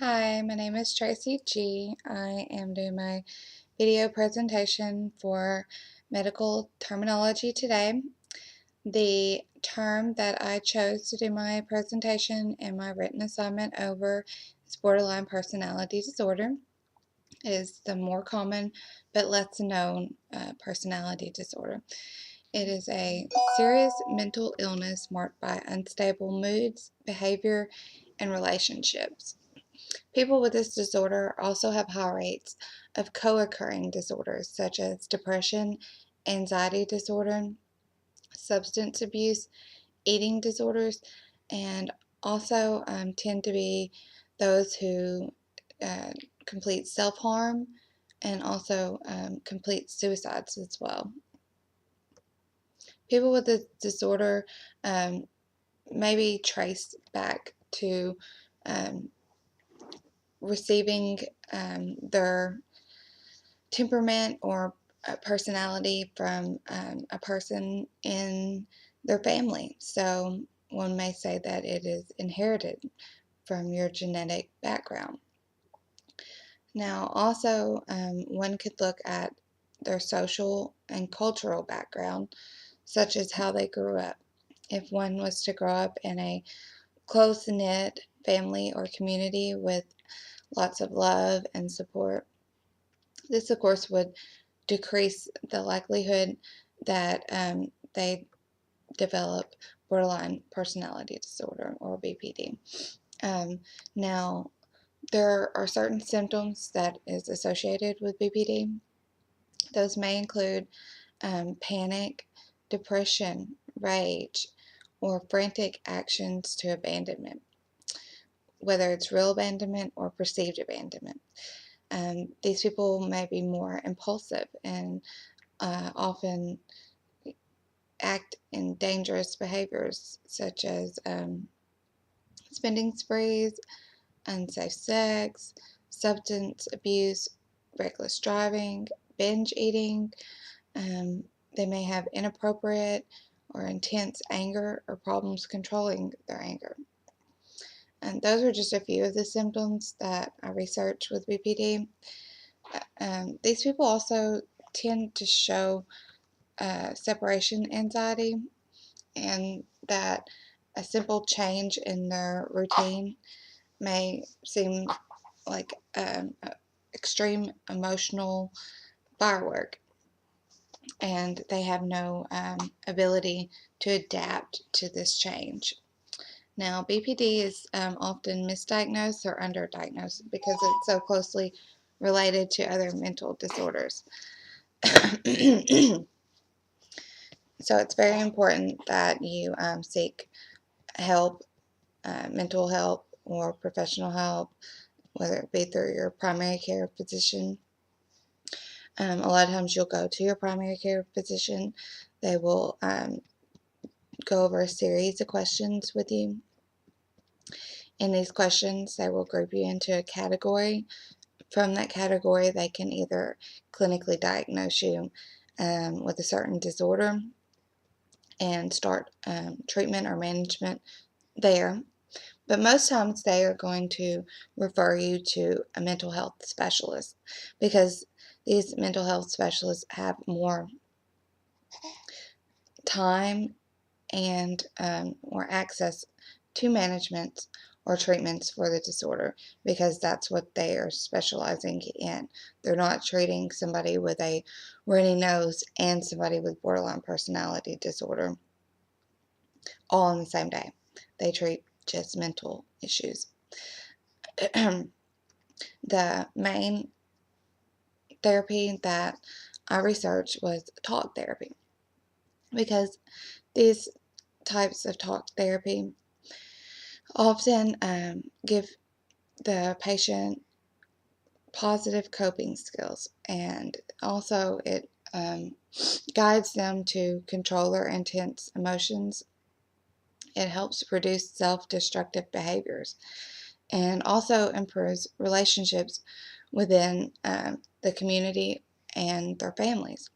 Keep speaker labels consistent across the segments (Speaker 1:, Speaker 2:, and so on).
Speaker 1: Hi, my name is Tracy G. I am doing my video presentation for medical terminology today. The term that I chose to do my presentation and my written assignment over is borderline personality disorder. It is the more common but less known personality disorder. It is a serious mental illness marked by unstable moods, behavior, and relationships. People with this disorder also have high rates of co-occurring disorders such as depression, anxiety disorder, substance abuse, eating disorders, and also tend to be those who uh, complete self-harm and also complete suicides as well. People with this disorder um, may be traced back to um, receiving their temperament or personality from a person in their family. So one may say that it is inherited from your genetic background. Now, also, one could look at their social and cultural background, such as how they grew up. If one was to grow up in a close-knit family or community with lots of love and support, this, of course, would decrease the likelihood that they develop borderline personality disorder or BPD. Um, Now, there are certain symptoms that is associated with BPD. Those may include panic, depression, rage, or frantic actions to abandonment, whether it's real abandonment or perceived abandonment. These people may be more impulsive and often act in dangerous behaviors such as spending sprees, unsafe sex, substance abuse, reckless driving, binge eating. Um, they may have inappropriate or intense anger or problems controlling their anger. And those are just a few of the symptoms that I researched with BPD. These people also tend to show separation anxiety, and that a simple change in their routine may seem like extreme emotional firework, and they have no ability to adapt to this change. Now, BPD is often misdiagnosed or underdiagnosed because it's so closely related to other mental disorders. So it's very important that you seek help, mental help or professional help, whether it be through your primary care physician. A lot of times you'll go to your primary care physician. They will go over a series of questions with you. In these questions, they will group you into a category. From that category, they can either clinically diagnose you with a certain disorder and start treatment or management there. But most times they are going to refer you to a mental health specialist because these mental health specialists have more time and or access to management or treatments for the disorder because that's what they are specializing in. They're not treating somebody with a runny nose and somebody with borderline personality disorder all on the same day. They treat just mental issues. The main therapy that I researched was talk therapy because these types of talk therapy often give the patient positive coping skills, and also it guides them to control their intense emotions. It helps reduce self-destructive behaviors and also improves relationships within the community and their families.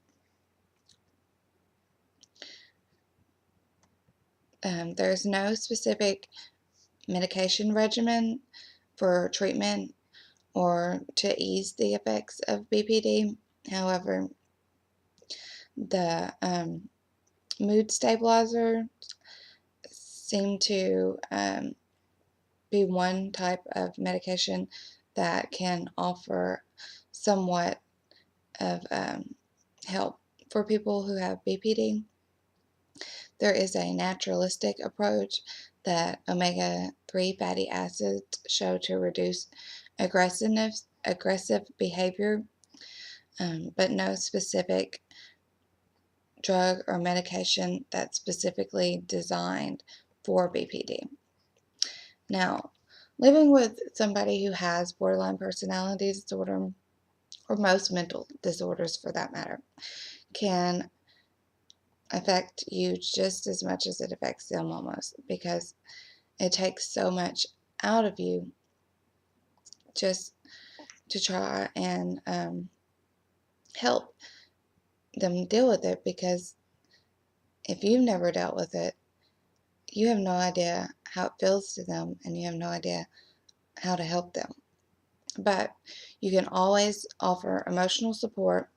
Speaker 1: There's no specific medication regimen for treatment or to ease the effects of BPD. However, the mood stabilizer seem to be one type of medication that can offer somewhat of help for people who have BPD. There is a naturalistic approach that omega-3 fatty acids show to reduce aggressive behavior, but no specific drug or medication that's specifically designed for BPD. Now, living with somebody who has borderline personality disorder, or most mental disorders for that matter, can affect you just as much as it affects them almost, because it takes so much out of you just to try and help them deal with it, because if you've never dealt with it, you have no idea how it feels to them, and you have no idea how to help them. But you can always offer emotional support,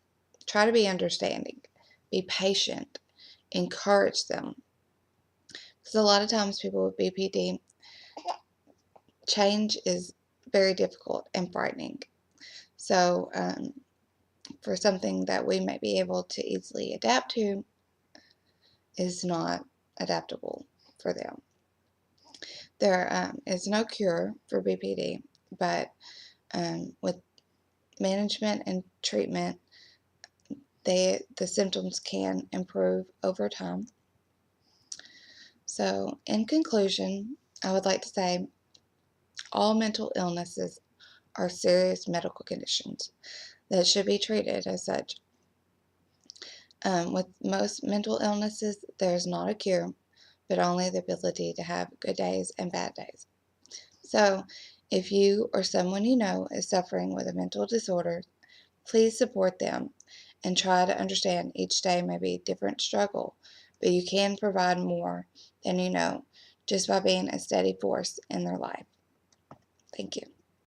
Speaker 1: try to be understanding, be patient, encourage them. Because a lot of times people with BPD, change is very difficult and frightening. So for something that we might be able to easily adapt to is not adaptable for them. There is no cure for BPD, but with management and treatment, the symptoms can improve over time. So, in conclusion, I would like to say all mental illnesses are serious medical conditions that should be treated as such. With most mental illnesses, there is not a cure, but only the ability to have good days and bad days. So, if you or someone you know is suffering with a mental disorder, please support them and try to understand each day may be a different struggle, but you can provide more than you know just by being a steady force in their life. Thank you.